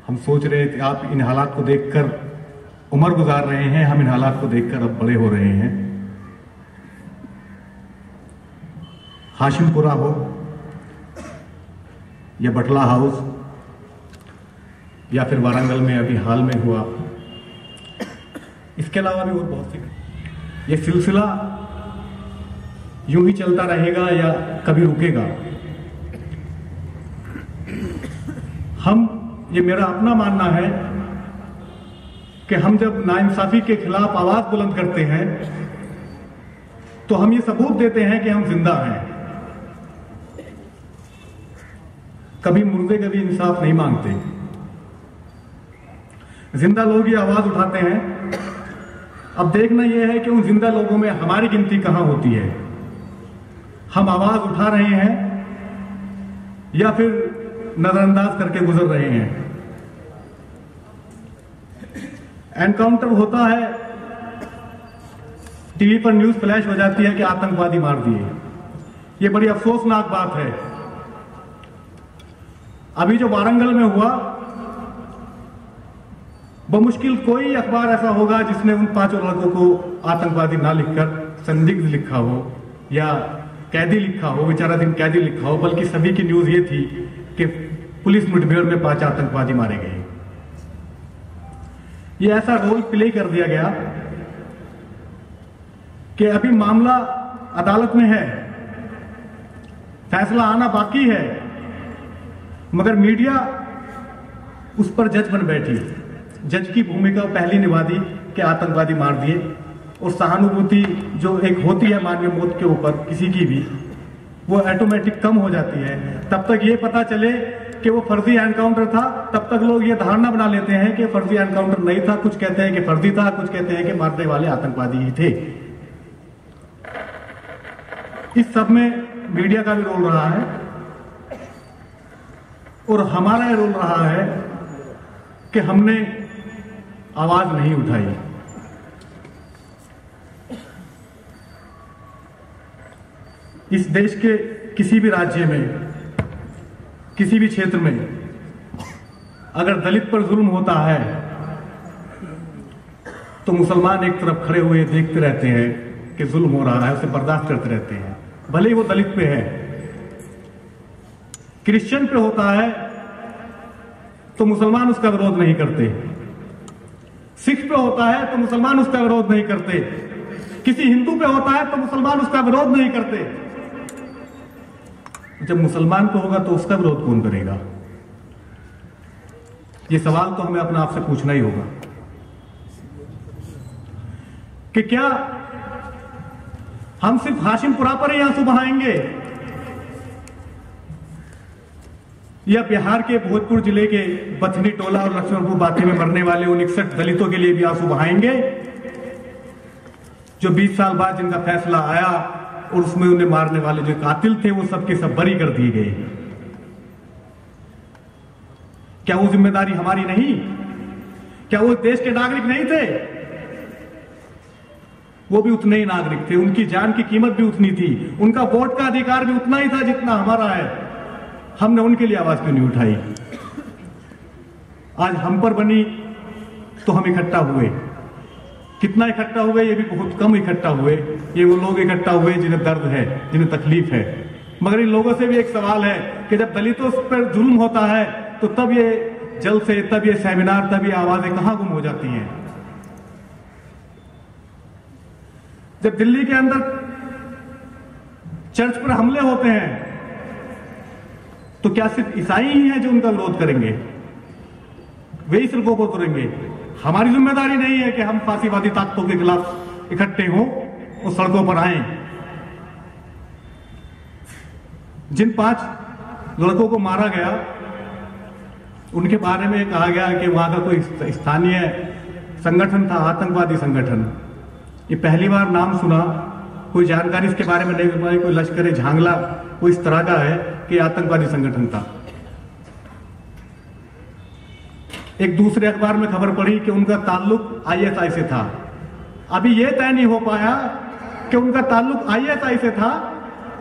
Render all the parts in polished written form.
हम सोच रहे थे, आप इन हालात को देखकर उम्र गुजार रहे हैं, हम इन हालात को देखकर अब बड़े हो रहे हैं। हाशिमपुरा हो या बटला हाउस या फिर वारंगल में अभी हाल में हुआ, इसके अलावा भी और बहुत सी, ये सिलसिला यूं ही चलता रहेगा या कभी रुकेगा? ये मेरा अपना मानना है कि हम जब नाइंसाफी के खिलाफ आवाज बुलंद करते हैं तो हम ये सबूत देते हैं कि हम जिंदा हैं। कभी मुर्दे कभी इंसाफ नहीं मांगते, जिंदा लोग ये आवाज उठाते हैं। अब देखना यह है कि उन जिंदा लोगों में हमारी गिनती कहां होती है। हम आवाज उठा रहे हैं या फिर नजरअंदाज करके गुजर रहे हैं। एनकाउंटर होता है, टीवी पर न्यूज फ्लैश हो जाती है कि आतंकवादी मार दिए। ये बड़ी अफसोसनाक बात है। अभी जो वारंगल में हुआ, बमुश्किल कोई अखबार ऐसा होगा जिसने उन 5 लड़कों को आतंकवादी ना लिखकर संदिग्ध लिखा हो या कैदी लिखा हो, बेचारा दिन कैदी लिखा हो, बल्कि सभी की न्यूज ये थी कि पुलिस मुठभेड़ में 5 आतंकवादी मारे गए। ये ऐसा रोल प्ले कर दिया गया कि अभी मामला अदालत में है, फैसला आना बाकी है, मगर मीडिया उस पर जज बन बैठी। जज की भूमिका पहली निभा दी कि आतंकवादी मार दिए, और सहानुभूति जो एक होती है मानवीय मौत के ऊपर किसी की भी, वो ऑटोमेटिक कम हो जाती है। तब तक ये पता चले कि वो फर्जी एनकाउंटर था, तब तक लोग ये धारणा बना लेते हैं कि फर्जी एनकाउंटर नहीं था। कुछ कहते हैं कि फर्जी था, कुछ कहते हैं कि मारने वाले आतंकवादी ही थे। इस सब में मीडिया का भी रोल रहा है और हमारा ये रोल रहा है कि हमने आवाज नहीं उठाई। इस देश के किसी भी राज्य में, किसी भी क्षेत्र में अगर दलित पर जुल्म होता है तो मुसलमान एक तरफ खड़े हुए देखते रहते हैं कि जुल्म हो रहा है, उसे बर्दाश्त करते रहते हैं, भले ही वो दलित पे है। क्रिश्चियन पे होता है तो मुसलमान उसका विरोध नहीं करते, सिख पे होता है तो मुसलमान उसका विरोध नहीं करते, किसी हिंदू पे होता है तो मुसलमान उसका विरोध नहीं करते। जब मुसलमान को होगा तो उसका विरोध कौन करेगा? ये सवाल तो हमें अपने आप से पूछना ही होगा कि क्या हम सिर्फ हाशिमपुरा पर ही आंसू बहाएंगे या बिहार के भोजपुर जिले के बथनी टोला और लक्ष्मणपुर बाती में मरने वाले उन 61 दलितों के लिए भी आंसू बहाएंगे जो 20 साल बाद जिनका फैसला आया और उसमें उन्हें मारने वाले जो कातिल थे वो सबके सब बरी कर दिए गए? क्या वो जिम्मेदारी हमारी नहीं? क्या वो देश के नागरिक नहीं थे? वो भी उतने ही नागरिक थे, उनकी जान की कीमत भी उतनी थी, उनका वोट का अधिकार भी उतना ही था जितना हमारा है। हमने उनके लिए आवाज क्यों नहीं उठाई? आज हम पर बनी तो हम इकट्ठा हुए। कितना इकट्ठा हुए? ये भी बहुत कम इकट्ठा हुए। ये वो लोग इकट्ठा हुए जिन्हें दर्द है, जिन्हें तकलीफ है। मगर इन लोगों से भी एक सवाल है कि जब दलितों पर जुल्म होता है तो तब ये जलसे, तब ये सेमिनार, तब ये आवाजें कहां गुम हो जाती हैं? जब दिल्ली के अंदर चर्च पर हमले होते हैं तो क्या सिर्फ ईसाई ही हैं जो उनका विरोध करेंगे? वे ही सड़कों पर उतरेंगे? हमारी जिम्मेदारी नहीं है कि हम फांसीवादी ताकतों के खिलाफ इकट्ठे हों और सड़कों पर आए। जिन 5 लड़कों को मारा गया उनके बारे में कहा गया कि वहां का कोई स्थानीय संगठन था, आतंकवादी संगठन। ये पहली बार नाम सुना, कोई जानकारी इसके बारे में नहीं मिल पाई। कोई लश्कर झांगला कोई इस तरह का है कि आतंकवादी संगठन था। एक दूसरे अखबार में खबर पड़ी कि उनका ताल्लुक आईएसआई से था। अभी यह तय नहीं हो पाया कि उनका ताल्लुक आईएसआई से था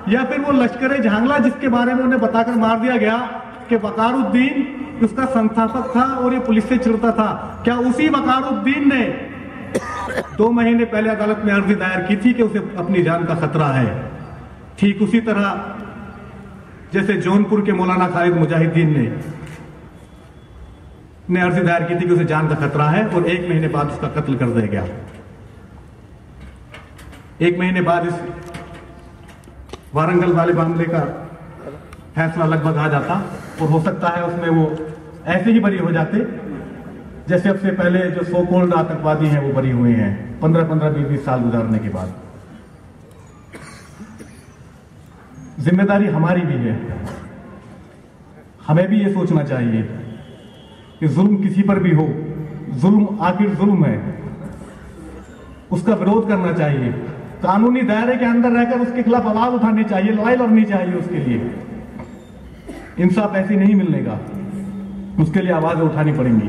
या फिर वो लश्कर झांगला जिसके बारे में उन्हें बताकर मार दिया गया कि वकारुद्दीन उसका संस्थापक था और ये पुलिस से चिढ़ता था। क्या उसी वकारुद्दीन ने 2 महीने पहले अदालत में अर्जी दायर की थी कि उसे अपनी जान का खतरा है? ठीक उसी तरह जैसे जौनपुर के मौलाना खालिद मुजाहिदीन ने अर्जी दायर की थी कि उसे जान का खतरा है और 1 महीने बाद उसका कत्ल कर दिया गया। 1 महीने बाद इस वारंगल वाले मामले का फैसला लगभग आ जाता और हो सकता है उसमें वो ऐसे ही बरी हो जाते जैसे अब से पहले जो सो कॉल्ड आतंकवादी हैं वो बरी हुए हैं 15-15, 20-20 साल गुजारने के बाद। जिम्मेदारी हमारी भी है, हमें भी ये सोचना चाहिए कि जुल्म किसी पर भी हो, जुल्म आखिर जुल्म है, उसका विरोध करना चाहिए, कानूनी दायरे के अंदर रहकर उसके खिलाफ आवाज उठानी चाहिए, लड़ाई लड़नी चाहिए। उसके लिए इंसाफ ऐसे नहीं मिलने का, उसके लिए आवाजें उठानी पड़ेंगी।